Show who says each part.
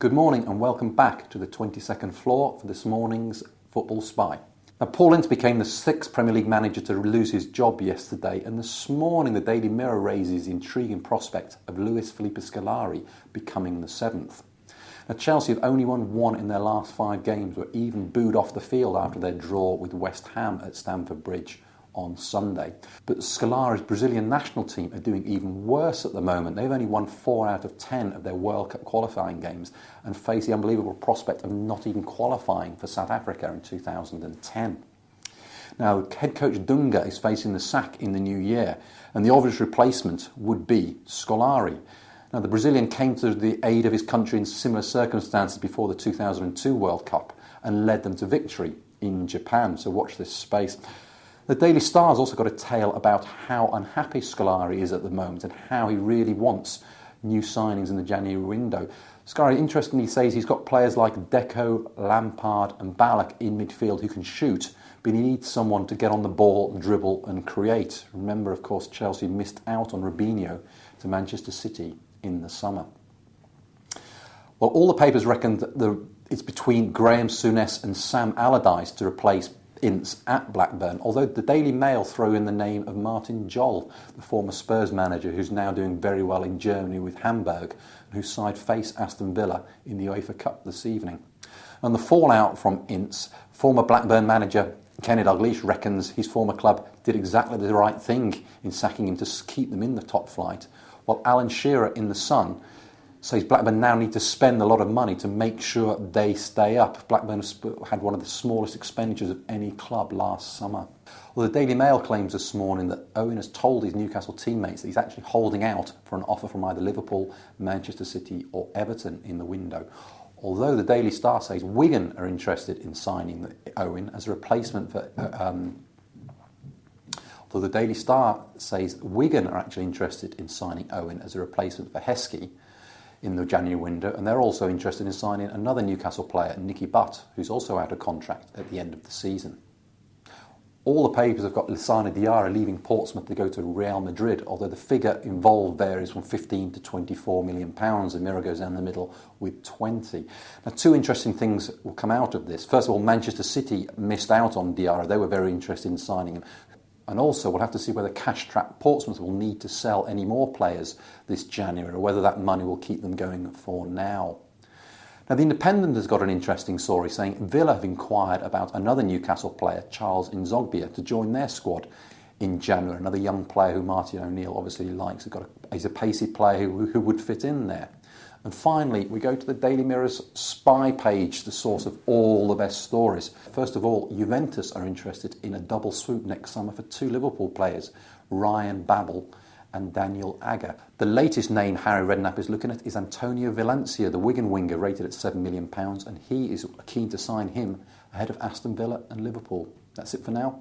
Speaker 1: Good morning and welcome back to the 22nd floor for this morning's Football Spy. Now, Paul Ince became the sixth Premier League manager to lose his job yesterday, and this morning the Daily Mirror raises the intriguing prospect of Luis Felipe Scolari becoming the seventh. Now, Chelsea have only won one in their last 5 games, were even booed off the field after their draw with West Ham at Stamford Bridge on Sunday. But Scolari's Brazilian national team are doing even worse at the moment. They've only won 4 out of 10 of their World Cup qualifying games and face the unbelievable prospect of not even qualifying for South Africa in 2010. Now, head coach Dunga is facing the sack in the new year, and the obvious replacement would be Scolari. Now, the Brazilian came to the aid of his country in similar circumstances before the 2002 World Cup and led them to victory in Japan, so watch this space. The Daily Star's also got a tale about how unhappy Scolari is at the moment and how he really wants new signings in the January window. Scolari interestingly says he's got players like Deco, Lampard and Ballack in midfield who can shoot, but he needs someone to get on the ball, dribble and create. Remember, of course, Chelsea missed out on Robinho to Manchester City in the summer. Well, all the papers reckon that it's between Graham Souness and Sam Allardyce to replace Ince at Blackburn, although the Daily Mail throw in the name of Martin Jol, the former Spurs manager who's now doing very well in Germany with Hamburg, and whose side face Aston Villa in the UEFA Cup this evening. And the fallout from Ince, former Blackburn manager Kenny Dalglish reckons his former club did exactly the right thing in sacking him to keep them in the top flight, while Alan Shearer in The Sun says Blackburn now need to spend a lot of money to make sure they stay up. Blackburn had one of the smallest expenditures of any club last summer. Well, the Daily Mail claims this morning that Owen has told his Newcastle teammates that he's actually holding out for an offer from either Liverpool, Manchester City or Everton in the window. Although the Daily Star says Wigan are interested in signing Owen as a replacement for... Although the Daily Star says Wigan are actually interested in signing Owen as a replacement for Heskey in the January window, and they're also interested in signing another Newcastle player, Nicky Butt, who's also out of contract at the end of the season. All the papers have got Lassana Diarra leaving Portsmouth to go to Real Madrid, although the figure involved varies from 15 to 24 million pounds. The Mirror goes down the middle with 20. Now, 2 interesting things will come out of this. First of all, Manchester City missed out on Diarra. They were very interested in signing him. And also, we'll have to see whether cash-strapped Portsmouth will need to sell any more players this January, or whether that money will keep them going for now. Now, The Independent has got an interesting story saying Villa have inquired about another Newcastle player, Charles Nzogbia, to join their squad in January. Another young player who Martin O'Neill obviously likes. He's a pacey player who would fit in there. And finally, we go to the Daily Mirror's spy page, the source of all the best stories. First of all, Juventus are interested in a double swoop next summer for 2 Liverpool players, Ryan Babel and Daniel Agger. The latest name Harry Redknapp is looking at is Antonio Valencia, the Wigan winger, rated at £7 million, and he is keen to sign him ahead of Aston Villa and Liverpool. That's it for now.